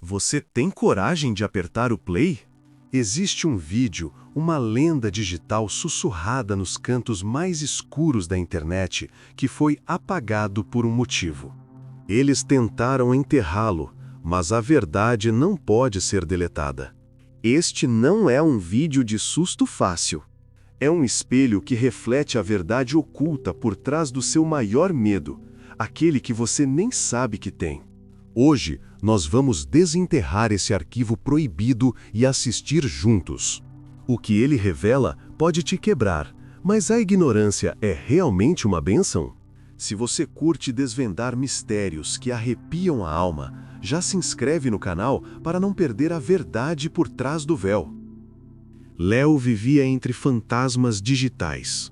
Você tem coragem de apertar o play? Existe um vídeo, uma lenda digital sussurrada nos cantos mais escuros da internet, que foi apagado por um motivo. Eles tentaram enterrá-lo, mas a verdade não pode ser deletada. Este não é um vídeo de susto fácil. É um espelho que reflete a verdade oculta por trás do seu maior medo, aquele que você nem sabe que tem. Hoje, nós vamos desenterrar esse arquivo proibido e assistir juntos. O que ele revela pode te quebrar, mas a ignorância é realmente uma bênção? Se você curte desvendar mistérios que arrepiam a alma, já se inscreve no canal para não perder a verdade por trás do véu. Léo vivia entre fantasmas digitais.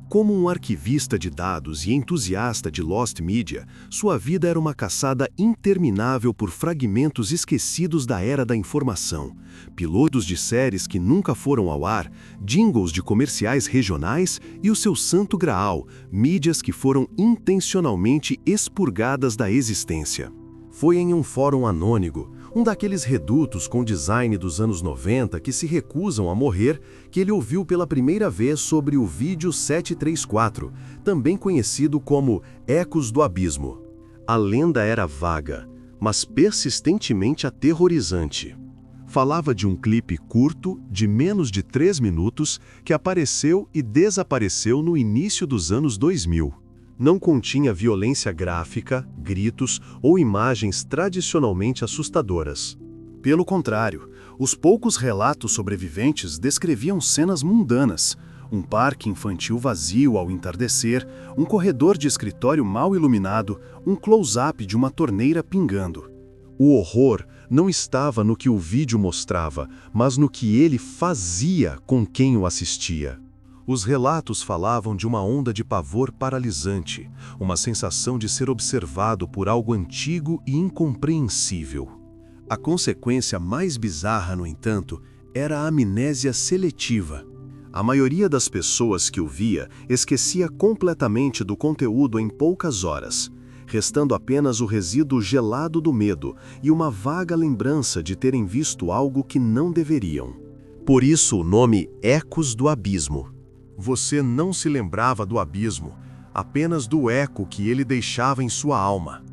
Como um arquivista de dados e entusiasta de Lost Media, sua vida era uma caçada interminável por fragmentos esquecidos da era da informação, pilotos de séries que nunca foram ao ar, jingles de comerciais regionais e o seu santo graal, mídias que foram intencionalmente expurgadas da existência. Foi em um fórum anônimo, um daqueles redutos com design dos anos 90 que se recusam a morrer, que ele ouviu pela primeira vez sobre o vídeo 734, também conhecido como Ecos do Abismo. A lenda era vaga, mas persistentemente aterrorizante. Falava de um clipe curto, de menos de 3 minutos, que apareceu e desapareceu no início dos anos 2000. Não continha violência gráfica, gritos ou imagens tradicionalmente assustadoras. Pelo contrário, os poucos relatos sobreviventes descreviam cenas mundanas, um parque infantil vazio ao entardecer, um corredor de escritório mal iluminado, um close-up de uma torneira pingando. O horror não estava no que o vídeo mostrava, mas no que ele fazia com quem o assistia. Os relatos falavam de uma onda de pavor paralisante, uma sensação de ser observado por algo antigo e incompreensível. A consequência mais bizarra, no entanto, era a amnésia seletiva. A maioria das pessoas que o via esquecia completamente do conteúdo em poucas horas, restando apenas o resíduo gelado do medo e uma vaga lembrança de terem visto algo que não deveriam. Por isso o nome Ecos do Abismo. Você não se lembrava do abismo, apenas do eco que ele deixava em sua alma.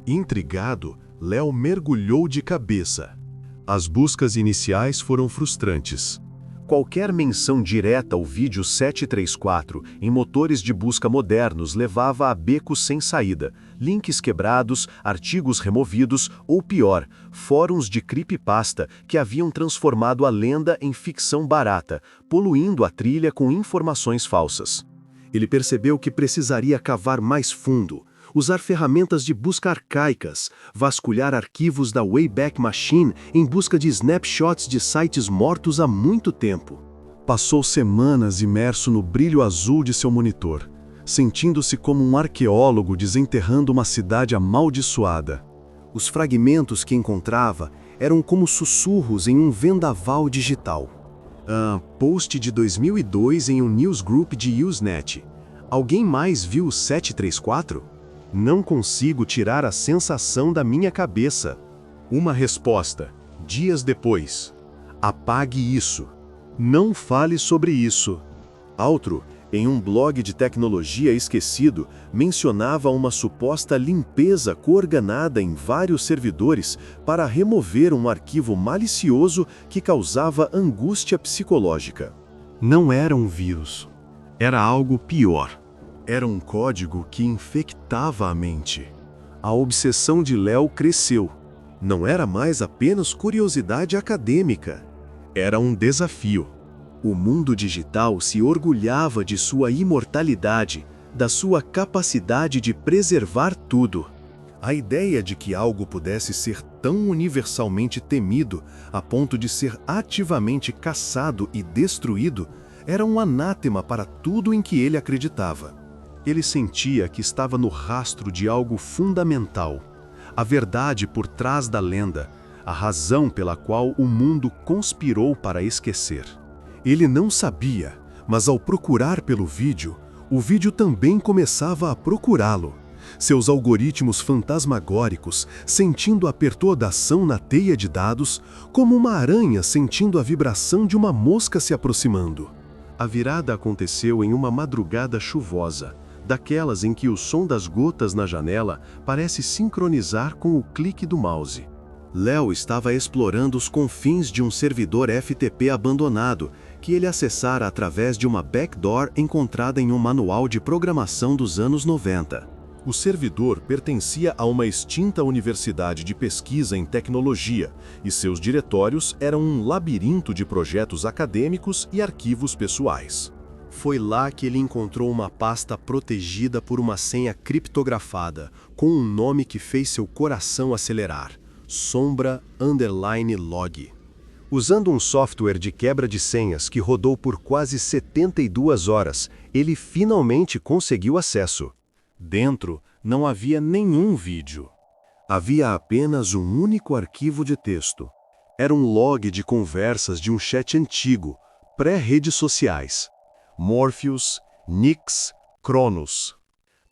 Intrigado, Léo mergulhou de cabeça. As buscas iniciais foram frustrantes. Qualquer menção direta ao vídeo 734 em motores de busca modernos levava a becos sem saída, links quebrados, artigos removidos ou pior, fóruns de creepypasta que haviam transformado a lenda em ficção barata, poluindo a trilha com informações falsas. Ele percebeu que precisaria cavar mais fundo, usar ferramentas de busca arcaicas, vasculhar arquivos da Wayback Machine em busca de snapshots de sites mortos há muito tempo. Passou semanas imerso no brilho azul de seu monitor, sentindo-se como um arqueólogo desenterrando uma cidade amaldiçoada. Os fragmentos que encontrava eram como sussurros em um vendaval digital. Post de 2002 em um newsgroup de Usenet. Alguém mais viu o 734? Não consigo tirar a sensação da minha cabeça. Uma resposta, dias depois. Apague isso. Não fale sobre isso. Outro, em um blog de tecnologia esquecido, mencionava uma suposta limpeza coordenada em vários servidores para remover um arquivo malicioso que causava angústia psicológica. Não era um vírus. Era algo pior. Era um código que infectava a mente. A obsessão de Léo cresceu. Não era mais apenas curiosidade acadêmica. Era um desafio. O mundo digital se orgulhava de sua imortalidade, da sua capacidade de preservar tudo. A ideia de que algo pudesse ser tão universalmente temido a ponto de ser ativamente caçado e destruído era um anátema para tudo em que ele acreditava. Ele sentia que estava no rastro de algo fundamental, a verdade por trás da lenda, a razão pela qual o mundo conspirou para esquecer. Ele não sabia, mas ao procurar pelo vídeo, o vídeo também começava a procurá-lo. seus algoritmos fantasmagóricos sentindo a perturbação na teia de dados, como uma aranha sentindo a vibração de uma mosca se aproximando. A virada aconteceu em uma madrugada chuvosa, daquelas em que o som das gotas na janela parece sincronizar com o clique do mouse. Léo estava explorando os confins de um servidor FTP abandonado, que ele acessara através de uma backdoor encontrada em um manual de programação dos anos 90. O servidor pertencia a uma extinta universidade de pesquisa em tecnologia, e seus diretórios eram um labirinto de projetos acadêmicos e arquivos pessoais. Foi lá que ele encontrou uma pasta protegida por uma senha criptografada, com um nome que fez seu coração acelerar: Sombra_Log. Usando um software de quebra de senhas que rodou por quase 72 horas, ele finalmente conseguiu acesso. Dentro não havia nenhum vídeo. Havia apenas um único arquivo de texto. Era um log de conversas de um chat antigo, pré-redes sociais. Morpheus, Nix, Cronos.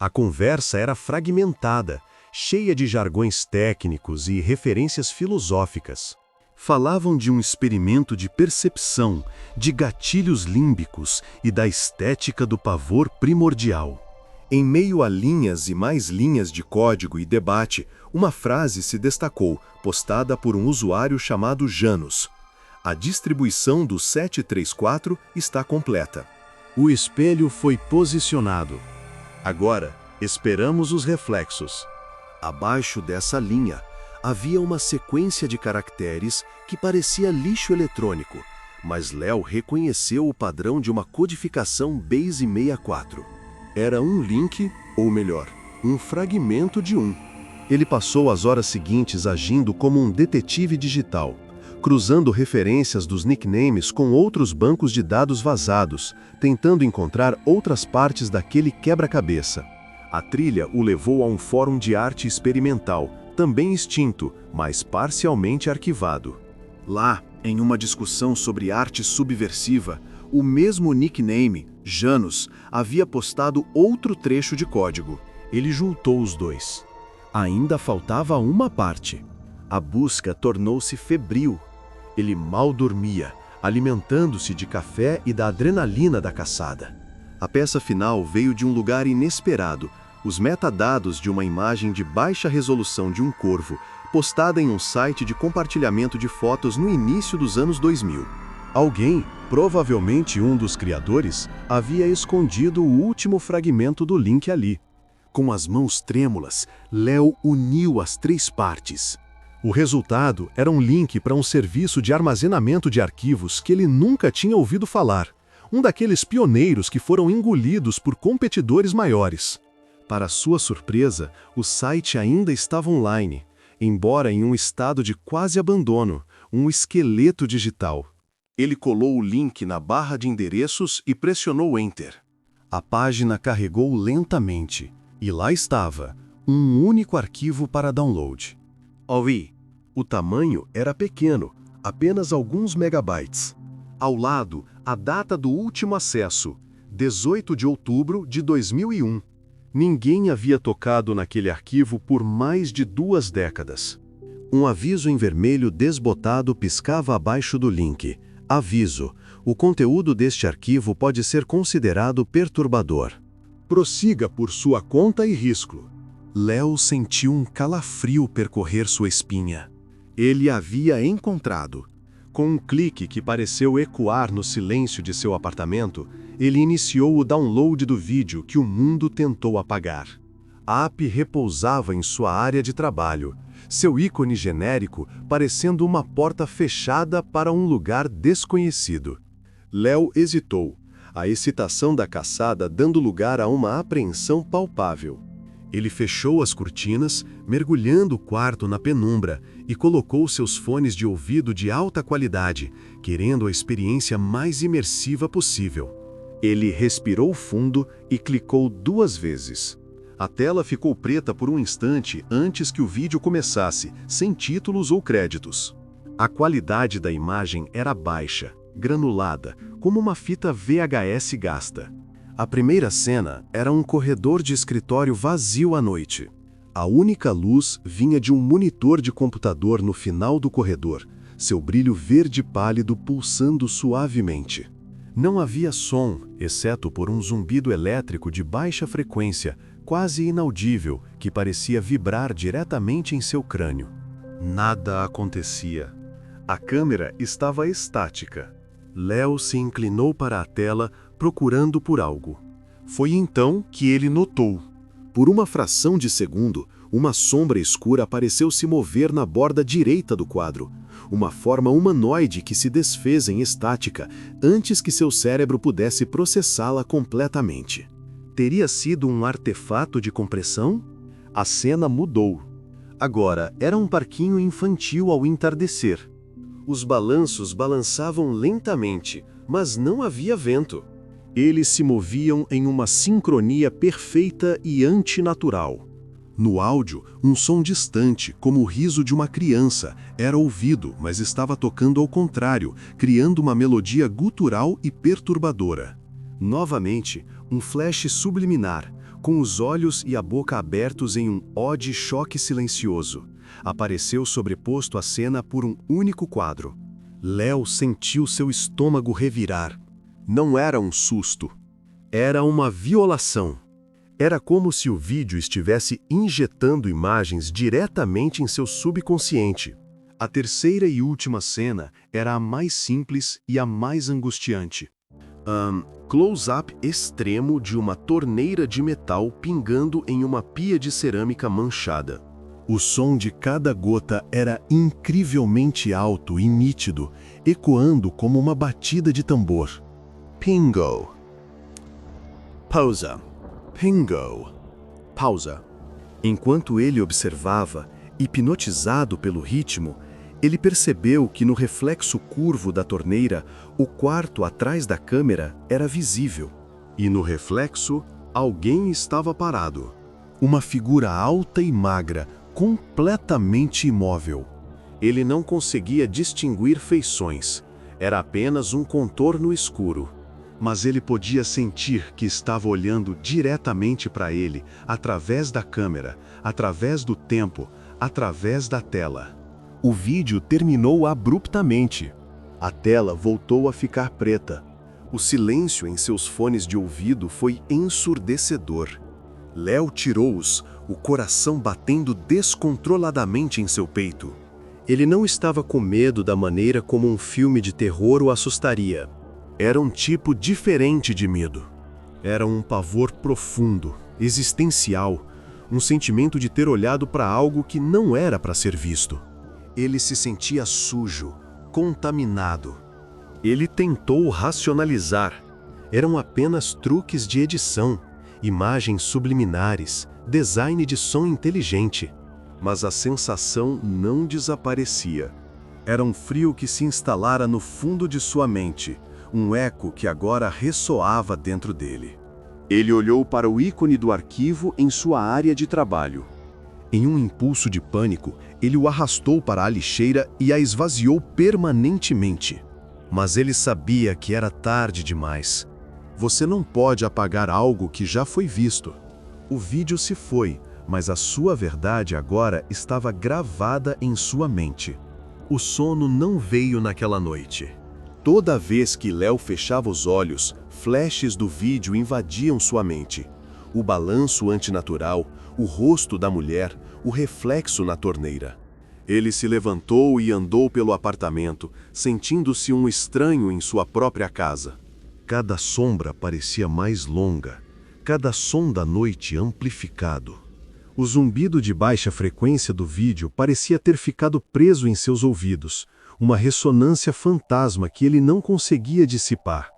A conversa era fragmentada, cheia de jargões técnicos e referências filosóficas. Falavam de um experimento de percepção, de gatilhos límbicos e da estética do pavor primordial. Em meio a linhas e mais linhas de código e debate, uma frase se destacou, postada por um usuário chamado Janus. A distribuição do 734 está completa. O espelho foi posicionado. Agora, esperamos os reflexos. Abaixo dessa linha, havia uma sequência de caracteres que parecia lixo eletrônico, mas Léo reconheceu o padrão de uma codificação Base 64. Era um link, ou melhor, um fragmento de um. Ele passou as horas seguintes agindo como um detetive digital, cruzando referências dos nicknames com outros bancos de dados vazados, tentando encontrar outras partes daquele quebra-cabeça. A trilha o levou a um fórum de arte experimental, também extinto, mas parcialmente arquivado. Lá, em uma discussão sobre arte subversiva, o mesmo nickname, Janus, havia postado outro trecho de código. Ele juntou os dois. Ainda faltava uma parte. A busca tornou-se febril. Ele mal dormia, alimentando-se de café e da adrenalina da caçada. A peça final veio de um lugar inesperado, os metadados de uma imagem de baixa resolução de um corvo, postada em um site de compartilhamento de fotos no início dos anos 2000. Alguém, provavelmente um dos criadores, havia escondido o último fragmento do link ali. Com as mãos trêmulas, Léo uniu as três partes. O resultado era um link para um serviço de armazenamento de arquivos que ele nunca tinha ouvido falar, um daqueles pioneiros que foram engolidos por competidores maiores. Para sua surpresa, o site ainda estava online, embora em um estado de quase abandono, um esqueleto digital. Ele colou o link na barra de endereços e pressionou Enter. A página carregou lentamente, e lá estava, um único arquivo para download. O tamanho era pequeno, apenas alguns megabytes. Ao lado, a data do último acesso, 18 de outubro de 2001. Ninguém havia tocado naquele arquivo por mais de 2 décadas. Um aviso em vermelho desbotado piscava abaixo do link. Aviso: o conteúdo deste arquivo pode ser considerado perturbador. Prossiga por sua conta e risco. Léo sentiu um calafrio percorrer sua espinha. Ele havia encontrado. Com um clique que pareceu ecoar no silêncio de seu apartamento, ele iniciou o download do vídeo que o mundo tentou apagar. A app repousava em sua área de trabalho, seu ícone genérico parecendo uma porta fechada para um lugar desconhecido. Léo hesitou, a excitação da caçada dando lugar a uma apreensão palpável. Ele fechou as cortinas, mergulhando o quarto na penumbra, e colocou seus fones de ouvido de alta qualidade, querendo a experiência mais imersiva possível. Ele respirou fundo e clicou 2 vezes. A tela ficou preta por um instante antes que o vídeo começasse, sem títulos ou créditos. A qualidade da imagem era baixa, granulada, como uma fita VHS gasta. A primeira cena era um corredor de escritório vazio à noite. A única luz vinha de um monitor de computador no final do corredor, seu brilho verde pálido pulsando suavemente. Não havia som, exceto por um zumbido elétrico de baixa frequência, quase inaudível, que parecia vibrar diretamente em seu crânio. Nada acontecia. A câmera estava estática. Léo se inclinou para a tela, procurando por algo. Foi então que ele notou. Por uma fração de segundo, uma sombra escura apareceu se mover na borda direita do quadro. Uma forma humanoide que se desfez em estática antes que seu cérebro pudesse processá-la completamente. Teria sido um artefato de compressão? A cena mudou. Agora era um parquinho infantil ao entardecer. Os balanços balançavam lentamente, mas não havia vento. Eles se moviam em uma sincronia perfeita e antinatural. No áudio, um som distante, como o riso de uma criança, era ouvido, mas estava tocando ao contrário, criando uma melodia gutural e perturbadora. Novamente, um flash subliminar, com os olhos e a boca abertos em um ode choque silencioso. Apareceu sobreposto à cena por um único quadro. Léo sentiu seu estômago revirar. Não era um susto. Era uma violação. Era como se o vídeo estivesse injetando imagens diretamente em seu subconsciente. A terceira e última cena era a mais simples e a mais angustiante. Close-up extremo de uma torneira de metal pingando em uma pia de cerâmica manchada. O som de cada gota era incrivelmente alto e nítido, ecoando como uma batida de tambor. Pingo. Pausa. Pingo. Pausa. Enquanto ele observava, hipnotizado pelo ritmo, ele percebeu que no reflexo curvo da torneira, o quarto atrás da câmera era visível. E no reflexo, alguém estava parado. Uma figura alta e magra, completamente imóvel. Ele não conseguia distinguir feições. Era apenas um contorno escuro. Mas ele podia sentir que estava olhando diretamente para ele, através da câmera, através do tempo, através da tela. O vídeo terminou abruptamente. A tela voltou a ficar preta. O silêncio em seus fones de ouvido foi ensurdecedor. Léo tirou-os, o coração batendo descontroladamente em seu peito. Ele não estava com medo da maneira como um filme de terror o assustaria. Era um tipo diferente de medo. Era um pavor profundo, existencial, um sentimento de ter olhado para algo que não era para ser visto. Ele se sentia sujo, contaminado. Ele tentou racionalizar. Eram apenas truques de edição, imagens subliminares, design de som inteligente. Mas a sensação não desaparecia. Era um frio que se instalara no fundo de sua mente, um eco que agora ressoava dentro dele. Ele olhou para o ícone do arquivo em sua área de trabalho. Em um impulso de pânico, ele o arrastou para a lixeira e a esvaziou permanentemente. Mas ele sabia que era tarde demais. Você não pode apagar algo que já foi visto. O vídeo se foi, mas a sua verdade agora estava gravada em sua mente. O sono não veio naquela noite. Toda vez que Léo fechava os olhos, flashes do vídeo invadiam sua mente. O balanço antinatural, o rosto da mulher, o reflexo na torneira. Ele se levantou e andou pelo apartamento, sentindo-se um estranho em sua própria casa. Cada sombra parecia mais longa, cada som da noite amplificado. O zumbido de baixa frequência do vídeo parecia ter ficado preso em seus ouvidos, uma ressonância fantasma que ele não conseguia dissipar.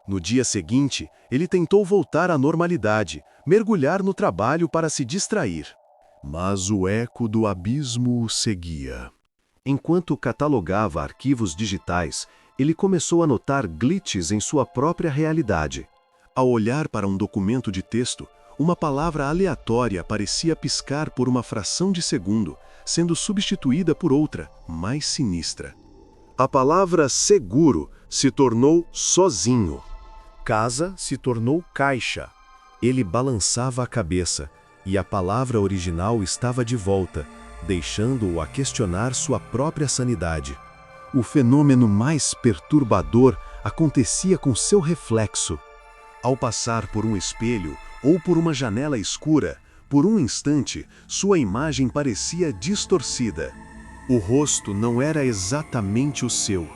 No dia seguinte, ele tentou voltar à normalidade, mergulhar no trabalho para se distrair. Mas o eco do abismo o seguia. Enquanto catalogava arquivos digitais, ele começou a notar glitches em sua própria realidade. Ao olhar para um documento de texto, uma palavra aleatória parecia piscar por uma fração de segundo, sendo substituída por outra, mais sinistra. A palavra seguro se tornou sozinho. Casa se tornou caixa. Ele balançava a cabeça, e a palavra original estava de volta, deixando-o a questionar sua própria sanidade. O fenômeno mais perturbador acontecia com seu reflexo. Ao passar por um espelho ou por uma janela escura, por um instante, sua imagem parecia distorcida. O rosto não era exatamente o seu.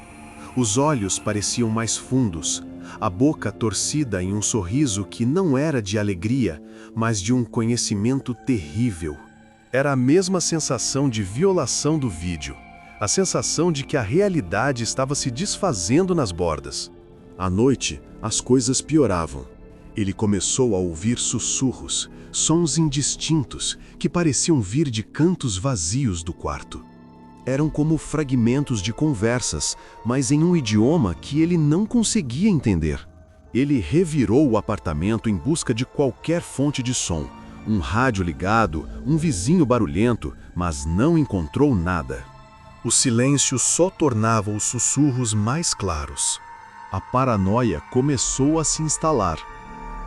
Os olhos pareciam mais fundos, a boca torcida em um sorriso que não era de alegria, mas de um conhecimento terrível. Era a mesma sensação de violação do vídeo, a sensação de que a realidade estava se desfazendo nas bordas. À noite, as coisas pioravam. Ele começou a ouvir sussurros, sons indistintos que pareciam vir de cantos vazios do quarto. Eram como fragmentos de conversas, mas em um idioma que ele não conseguia entender. Ele revirou o apartamento em busca de qualquer fonte de som, um rádio ligado, um vizinho barulhento, mas não encontrou nada. O silêncio só tornava os sussurros mais claros. A paranoia começou a se instalar.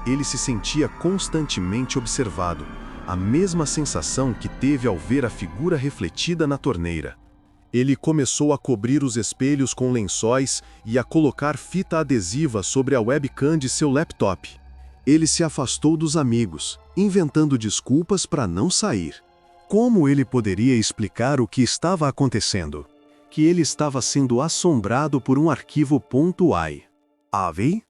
Ele se sentia constantemente observado, a mesma sensação que teve ao ver a figura refletida na torneira. Ele começou a cobrir os espelhos com lençóis e a colocar fita adesiva sobre a webcam de seu laptop. Ele se afastou dos amigos, inventando desculpas para não sair. Como ele poderia explicar o que estava acontecendo? Que ele estava sendo assombrado por um arquivo .ai. AVI?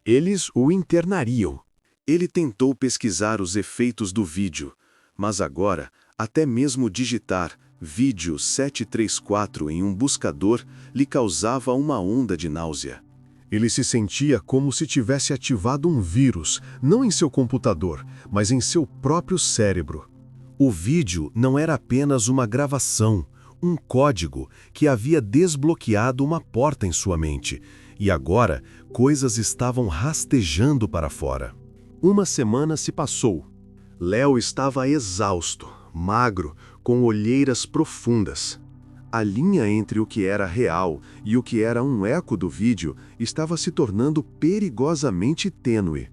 Eles o internariam. Ele tentou pesquisar os efeitos do vídeo, mas agora, até mesmo digitar vídeo 734 em um buscador lhe causava uma onda de náusea. Ele se sentia como se tivesse ativado um vírus, não em seu computador, mas em seu próprio cérebro. O vídeo não era apenas uma gravação, um código que havia desbloqueado uma porta em sua mente, e agora coisas estavam rastejando para fora. Uma semana se passou. Léo estava exausto, magro, com olheiras profundas. A linha entre o que era real e o que era um eco do vídeo estava se tornando perigosamente tênue.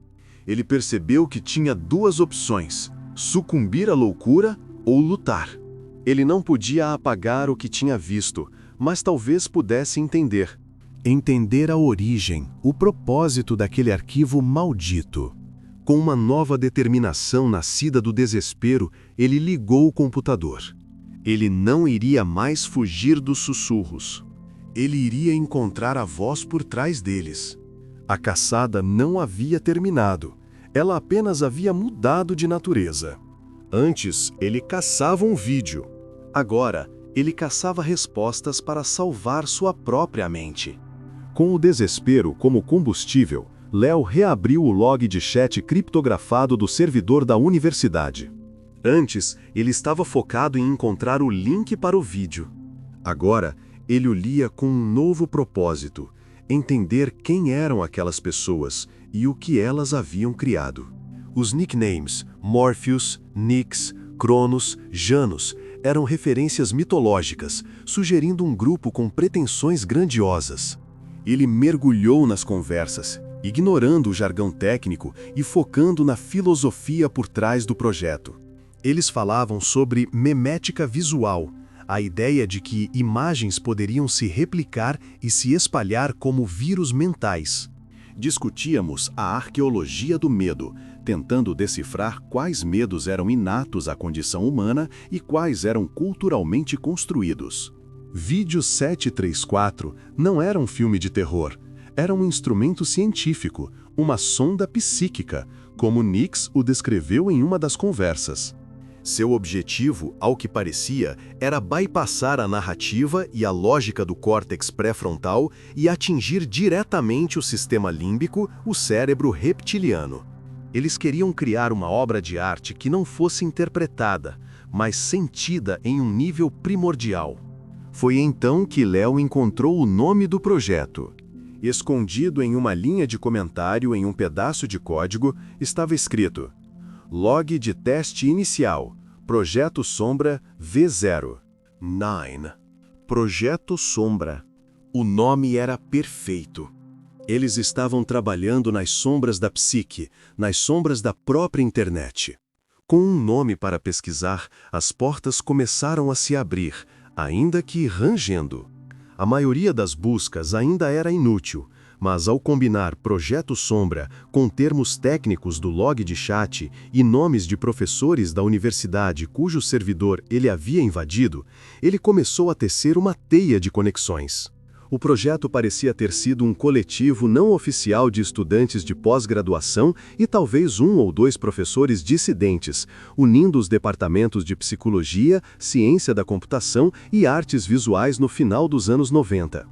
Ele percebeu que tinha duas opções: sucumbir à loucura ou lutar. Ele não podia apagar o que tinha visto, mas talvez pudesse entender. Entender a origem, o propósito daquele arquivo maldito. Com uma nova determinação nascida do desespero, ele ligou o computador. Ele não iria mais fugir dos sussurros. Ele iria encontrar a voz por trás deles. A caçada não havia terminado. Ela apenas havia mudado de natureza. Antes, ele caçava um vídeo. Agora, ele caçava respostas para salvar sua própria mente. Com o desespero como combustível, Léo reabriu o log de chat criptografado do servidor da universidade. Antes, ele estava focado em encontrar o link para o vídeo. Agora, ele o lia com um novo propósito: entender quem eram aquelas pessoas e o que elas haviam criado. Os nicknames Morpheus, Nyx, Cronos, Janus eram referências mitológicas, sugerindo um grupo com pretensões grandiosas. Ele mergulhou nas conversas, ignorando o jargão técnico e focando na filosofia por trás do projeto. Eles falavam sobre memética visual, a ideia de que imagens poderiam se replicar e se espalhar como vírus mentais. Discutíamos a arqueologia do medo, tentando decifrar quais medos eram inatos à condição humana e quais eram culturalmente construídos. Vídeo 734 não era um filme de terror. Era um instrumento científico, uma sonda psíquica, como Nyx o descreveu em uma das conversas. Seu objetivo, ao que parecia, era bypassar a narrativa e a lógica do córtex pré-frontal e atingir diretamente o sistema límbico, o cérebro reptiliano. Eles queriam criar uma obra de arte que não fosse interpretada, mas sentida em um nível primordial. Foi então que Léo encontrou o nome do projeto. Escondido em uma linha de comentário em um pedaço de código, estava escrito: Log de teste inicial, Projeto Sombra V0. 9. Projeto Sombra. O nome era perfeito. Eles estavam trabalhando nas sombras da psique, nas sombras da própria internet. Com um nome para pesquisar, as portas começaram a se abrir, ainda que rangendo. A maioria das buscas ainda era inútil, mas ao combinar Projeto Sombra com termos técnicos do log de chat e nomes de professores da universidade cujo servidor ele havia invadido, ele começou a tecer uma teia de conexões. O projeto parecia ter sido um coletivo não oficial de estudantes de pós-graduação e talvez um ou dois professores dissidentes, unindo os departamentos de psicologia, ciência da computação e artes visuais no final dos anos 90.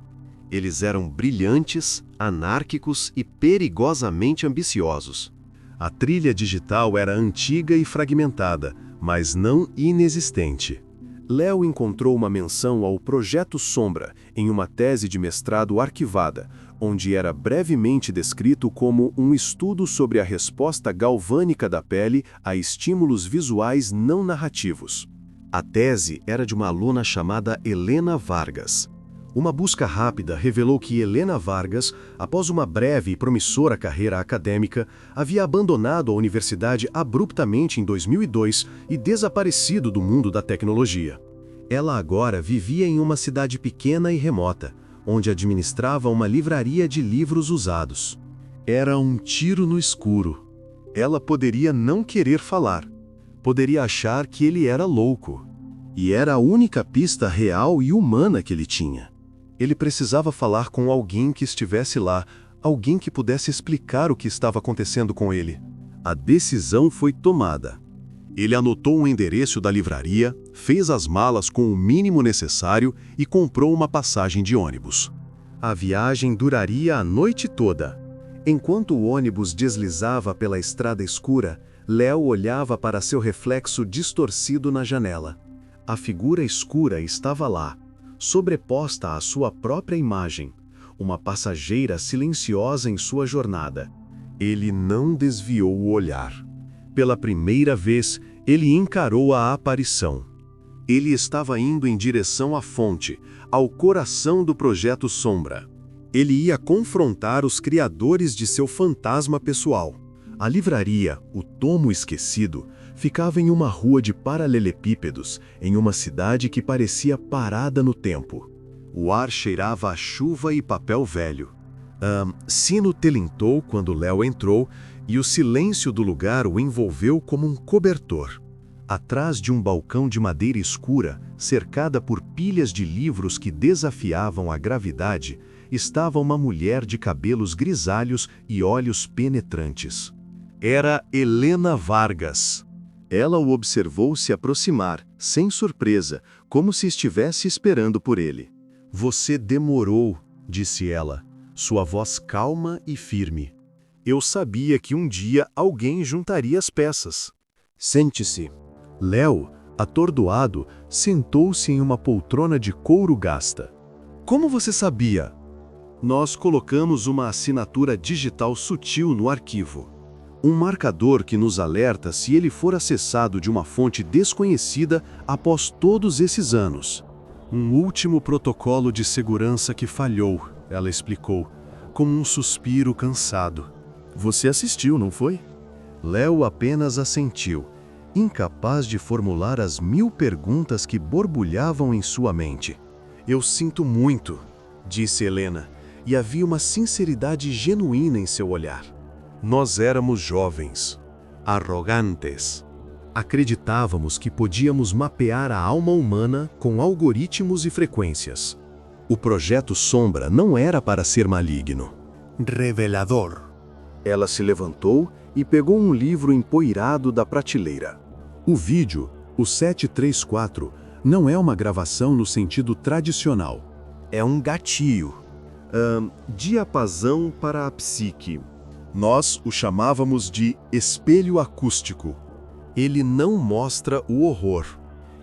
Eles eram brilhantes, anárquicos e perigosamente ambiciosos. A trilha digital era antiga e fragmentada, mas não inexistente. Léo encontrou uma menção ao Projeto Sombra em uma tese de mestrado arquivada, onde era brevemente descrito como um estudo sobre a resposta galvânica da pele a estímulos visuais não narrativos. A tese era de uma aluna chamada Helena Vargas. Uma busca rápida revelou que Helena Vargas, após uma breve e promissora carreira acadêmica, havia abandonado a universidade abruptamente em 2002 e desaparecido do mundo da tecnologia. Ela agora vivia em uma cidade pequena e remota, onde administrava uma livraria de livros usados. Era um tiro no escuro. Ela poderia não querer falar. Poderia achar que ele era louco. E era a única pista real e humana que ele tinha. Ele precisava falar com alguém que estivesse lá, alguém que pudesse explicar o que estava acontecendo com ele. A decisão foi tomada. Ele anotou o endereço da livraria, fez as malas com o mínimo necessário e comprou uma passagem de ônibus. A viagem duraria a noite toda. Enquanto o ônibus deslizava pela estrada escura, Léo olhava para seu reflexo distorcido na janela. A figura escura estava lá, sobreposta à sua própria imagem, uma passageira silenciosa em sua jornada. Ele não desviou o olhar. Pela primeira vez, ele encarou a aparição. Ele estava indo em direção à fonte, ao coração do Projeto Sombra. Ele ia confrontar os criadores de seu fantasma pessoal. A livraria, o Tomo Esquecido, ficava em uma rua de paralelepípedos, em uma cidade que parecia parada no tempo. O ar cheirava a chuva e papel velho. Sino telintou quando Léo entrou e o silêncio do lugar o envolveu como um cobertor. Atrás de um balcão de madeira escura, cercada por pilhas de livros que desafiavam a gravidade, estava uma mulher de cabelos grisalhos e olhos penetrantes. Era Helena Vargas. Ela o observou se aproximar, sem surpresa, como se estivesse esperando por ele. "Você demorou", disse ela, sua voz calma e firme. "Eu sabia que um dia alguém juntaria as peças." "Sente-se." Léo, atordoado, sentou-se em uma poltrona de couro gasta. "Como você sabia?" "Nós colocamos uma assinatura digital sutil no arquivo. Um marcador que nos alerta se ele for acessado de uma fonte desconhecida após todos esses anos. Um último protocolo de segurança que falhou", ela explicou, com um suspiro cansado. "Você assistiu, não foi?" Léo apenas assentiu, incapaz de formular as 1000 perguntas que borbulhavam em sua mente. "Eu sinto muito", disse Helena, e havia uma sinceridade genuína em seu olhar. "Nós éramos jovens, arrogantes. Acreditávamos que podíamos mapear a alma humana com algoritmos e frequências. O Projeto Sombra não era para ser maligno." "Revelador." Ela se levantou e pegou um livro empoeirado da prateleira. O vídeo, o 734, não é uma gravação no sentido tradicional. É um gatilho. Diapasão para a psique. Nós o chamávamos de espelho acústico. Ele não mostra o horror.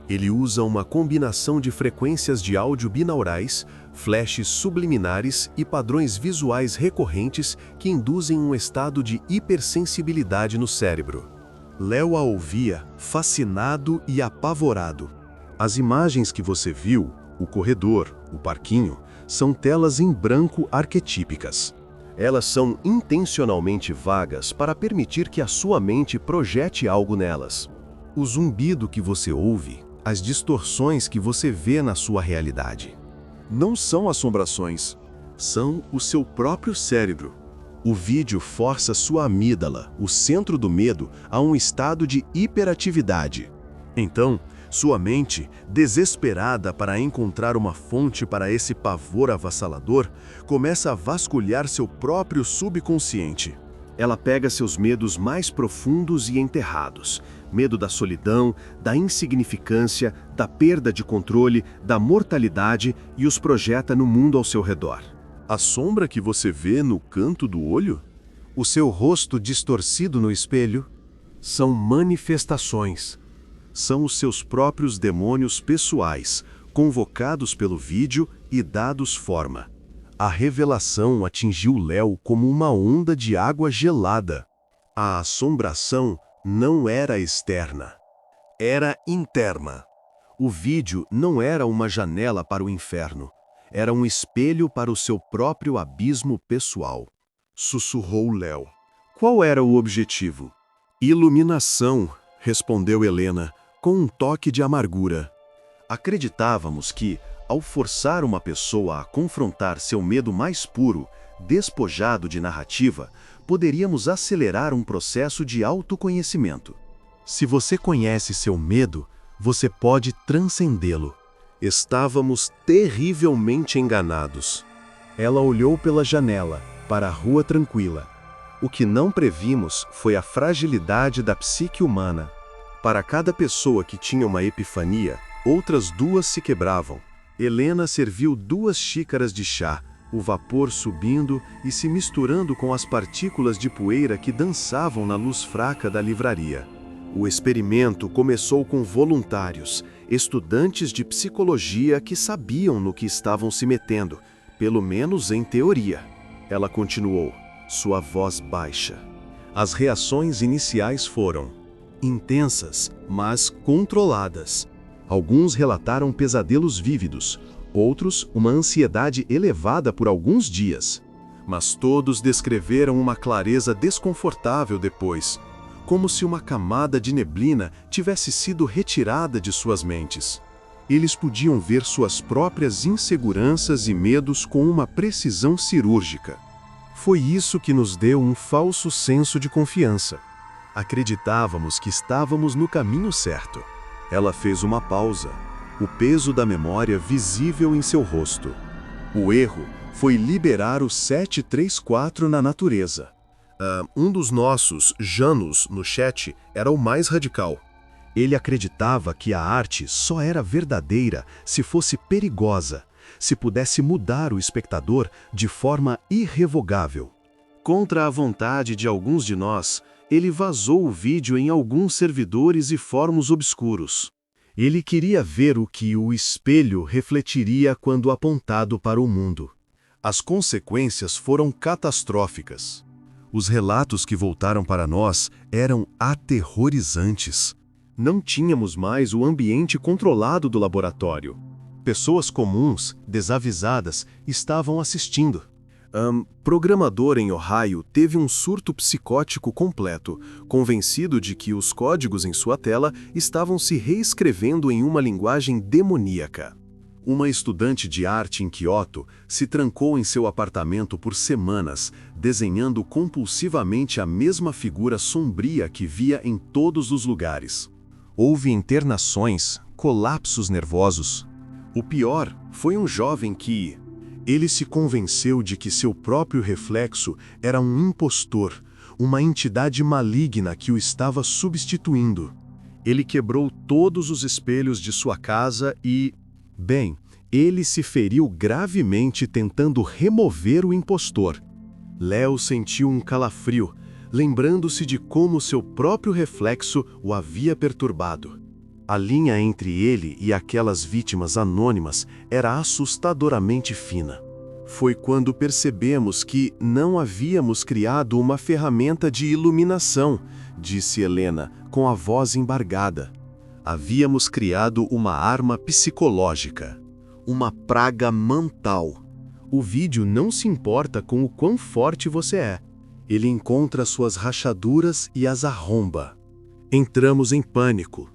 Ele usa uma combinação de frequências de áudio binaurais, flashes subliminares e padrões visuais recorrentes que induzem um estado de hipersensibilidade no cérebro. Léo a ouvia, fascinado e apavorado. As imagens que você viu, o corredor, o parquinho, são telas em branco arquetípicas. Elas são intencionalmente vagas para permitir que a sua mente projete algo nelas. O zumbido que você ouve, as distorções que você vê na sua realidade, não são assombrações, são o seu próprio cérebro. O vídeo força sua amígdala, o centro do medo, a um estado de hiperatividade. Então, sua mente, desesperada para encontrar uma fonte para esse pavor avassalador, começa a vasculhar seu próprio subconsciente. Ela pega seus medos mais profundos e enterrados, medo da solidão, da insignificância, da perda de controle, da mortalidade, e os projeta no mundo ao seu redor. A sombra que você vê no canto do olho? O seu rosto distorcido no espelho? São manifestações. São os seus próprios demônios pessoais, convocados pelo vídeo e dados forma. A revelação atingiu Léo como uma onda de água gelada. A assombração não era externa, era interna. O vídeo não era uma janela para o inferno, era um espelho para o seu próprio abismo pessoal. Sussurrou Léo. Qual era o objetivo? Iluminação, respondeu Helena, com um toque de amargura. Acreditávamos que, ao forçar uma pessoa a confrontar seu medo mais puro, despojado de narrativa, poderíamos acelerar um processo de autoconhecimento. Se você conhece seu medo, você pode transcendê-lo. Estávamos terrivelmente enganados. Ela olhou pela janela, para a rua tranquila. O que não previmos foi a fragilidade da psique humana. Para cada pessoa que tinha uma epifania, outras duas se quebravam. Helena serviu 2 xícaras de chá, o vapor subindo e se misturando com as partículas de poeira que dançavam na luz fraca da livraria. O experimento começou com voluntários, estudantes de psicologia que sabiam no que estavam se metendo, pelo menos em teoria. Ela continuou, sua voz baixa. As reações iniciais foram intensas, mas controladas. Alguns relataram pesadelos vívidos, outros uma ansiedade elevada por alguns dias. Mas todos descreveram uma clareza desconfortável depois, como se uma camada de neblina tivesse sido retirada de suas mentes. Eles podiam ver suas próprias inseguranças e medos com uma precisão cirúrgica. Foi isso que nos deu um falso senso de confiança. Acreditávamos que estávamos no caminho certo. Ela fez uma pausa, o peso da memória visível em seu rosto. O erro foi liberar o 734 na natureza. Um dos nossos, Janus, no chat, era o mais radical. Ele acreditava que a arte só era verdadeira se fosse perigosa, se pudesse mudar o espectador de forma irrevogável. Contra a vontade de alguns de nós, ele vazou o vídeo em alguns servidores e fóruns obscuros. Ele queria ver o que o espelho refletiria quando apontado para o mundo. As consequências foram catastróficas. Os relatos que voltaram para nós eram aterrorizantes. Não tínhamos mais o ambiente controlado do laboratório. Pessoas comuns, desavisadas, estavam assistindo. Programador em Ohio teve um surto psicótico completo, convencido de que os códigos em sua tela estavam se reescrevendo em uma linguagem demoníaca. Uma estudante de arte em Kyoto se trancou em seu apartamento por semanas, desenhando compulsivamente a mesma figura sombria que via em todos os lugares. Houve internações, colapsos nervosos. O pior foi um jovem que... Ele se convenceu de que seu próprio reflexo era um impostor, uma entidade maligna que o estava substituindo. Ele quebrou todos os espelhos de sua casa e... Bem, ele se feriu gravemente tentando remover o impostor. Léo sentiu um calafrio, lembrando-se de como seu próprio reflexo o havia perturbado. A linha entre ele e aquelas vítimas anônimas era assustadoramente fina. Foi quando percebemos que não havíamos criado uma ferramenta de iluminação, disse Helena, com a voz embargada. Havíamos criado uma arma psicológica, uma praga mental. O vídeo não se importa com o quão forte você é. Ele encontra suas rachaduras e as arromba. Entramos em pânico.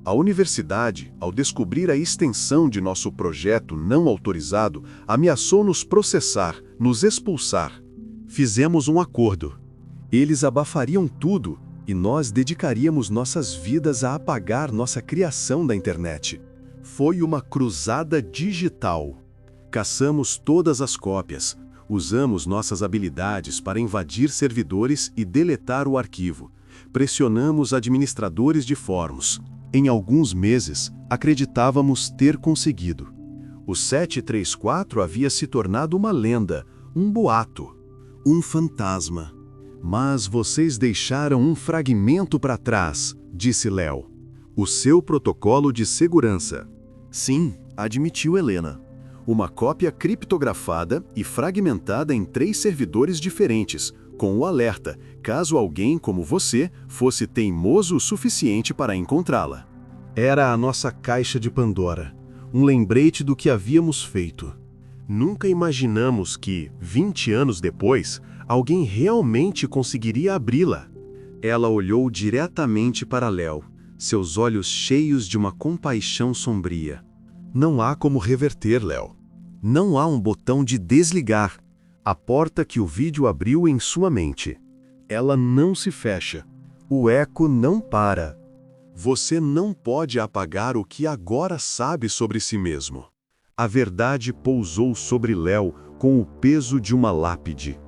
A universidade, ao descobrir a extensão de nosso projeto não autorizado, ameaçou nos processar, nos expulsar. Fizemos um acordo. Eles abafariam tudo e nós dedicaríamos nossas vidas a apagar nossa criação da internet. Foi uma cruzada digital. Caçamos todas as cópias, usamos nossas habilidades para invadir servidores e deletar o arquivo. Pressionamos administradores de fóruns. Em alguns meses, acreditávamos ter conseguido. O 734 havia se tornado uma lenda, um boato, um fantasma. Mas vocês deixaram um fragmento para trás, disse Léo. O seu protocolo de segurança. Sim, admitiu Helena. Uma cópia criptografada e fragmentada em 3 servidores diferentes, com o alerta, caso alguém como você fosse teimoso o suficiente para encontrá-la. Era a nossa caixa de Pandora, um lembrete do que havíamos feito. Nunca imaginamos que, 20 anos depois, alguém realmente conseguiria abri-la. Ela olhou diretamente para Léo, seus olhos cheios de uma compaixão sombria. Não há como reverter, Léo. Não há um botão de desligar. A porta que o vídeo abriu em sua mente. Ela não se fecha. O eco não para. Você não pode apagar o que agora sabe sobre si mesmo. A verdade pousou sobre Léo com o peso de uma lápide.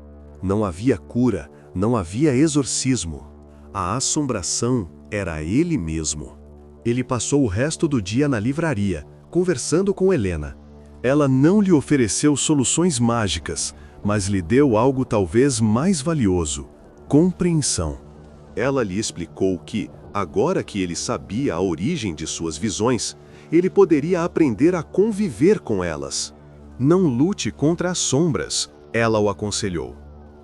Não havia cura, não havia exorcismo. A assombração era ele mesmo. Ele passou o resto do dia na livraria, conversando com Helena. Ela não lhe ofereceu soluções mágicas, mas lhe deu algo talvez mais valioso: compreensão. Ela lhe explicou que, agora que ele sabia a origem de suas visões, ele poderia aprender a conviver com elas. Não lute contra as sombras, ela o aconselhou.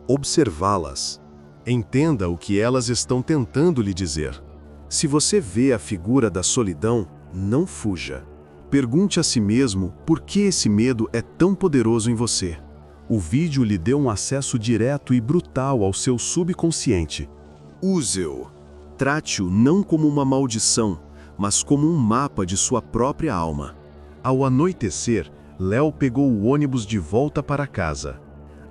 Observá-las. Entenda o que elas estão tentando lhe dizer. Se você vê a figura da solidão, não fuja. Pergunte a si mesmo por que esse medo é tão poderoso em você. O vídeo lhe deu um acesso direto e brutal ao seu subconsciente. Use-o. Trate-o não como uma maldição, mas como um mapa de sua própria alma. Ao anoitecer, Léo pegou o ônibus de volta para casa.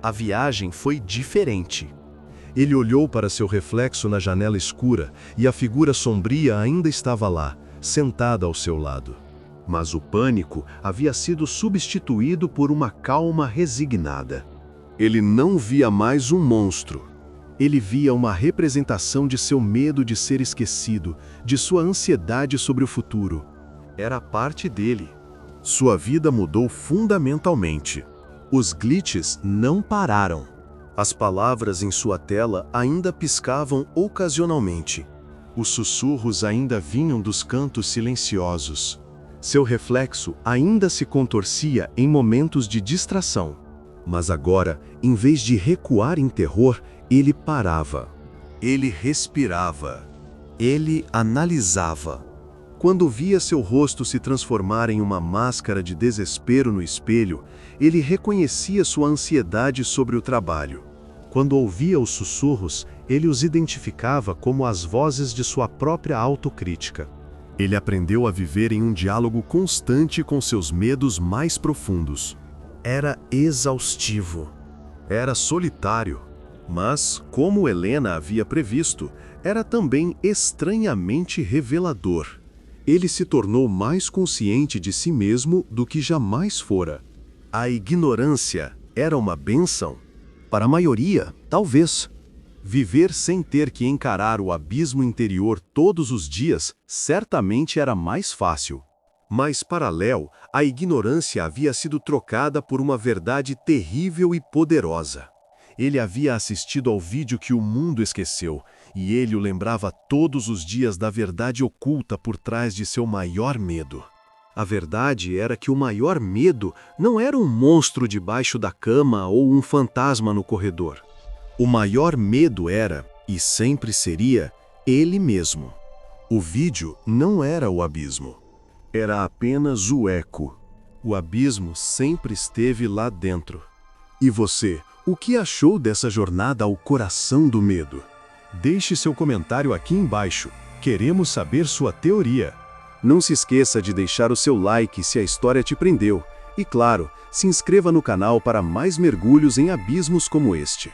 A viagem foi diferente. Ele olhou para seu reflexo na janela escura e a figura sombria ainda estava lá, sentada ao seu lado. Mas o pânico havia sido substituído por uma calma resignada. Ele não via mais um monstro. Ele via uma representação de seu medo de ser esquecido, de sua ansiedade sobre o futuro. Era parte dele. Sua vida mudou fundamentalmente. Os glitches não pararam. As palavras em sua tela ainda piscavam ocasionalmente. Os sussurros ainda vinham dos cantos silenciosos. Seu reflexo ainda se contorcia em momentos de distração. Mas agora, em vez de recuar em terror, ele parava. Ele respirava. Ele analisava. Quando via seu rosto se transformar em uma máscara de desespero no espelho, ele reconhecia sua ansiedade sobre o trabalho. Quando ouvia os sussurros, ele os identificava como as vozes de sua própria autocrítica. Ele aprendeu a viver em um diálogo constante com seus medos mais profundos. Era exaustivo. Era solitário. Mas, como Helena havia previsto, era também estranhamente revelador. Ele se tornou mais consciente de si mesmo do que jamais fora. A ignorância era uma bênção? Para a maioria, talvez. Viver sem ter que encarar o abismo interior todos os dias certamente era mais fácil. Mas para Léo, a ignorância havia sido trocada por uma verdade terrível e poderosa. Ele havia assistido ao vídeo que o mundo esqueceu, e ele o lembrava todos os dias da verdade oculta por trás de seu maior medo. A verdade era que o maior medo não era um monstro debaixo da cama ou um fantasma no corredor. O maior medo era, e sempre seria, ele mesmo. O vídeo não era o abismo. Era apenas o eco. O abismo sempre esteve lá dentro. E você, o que achou dessa jornada ao coração do medo? Deixe seu comentário aqui embaixo. Queremos saber sua teoria. Não se esqueça de deixar o seu like se a história te prendeu. E claro, se inscreva no canal para mais mergulhos em abismos como este.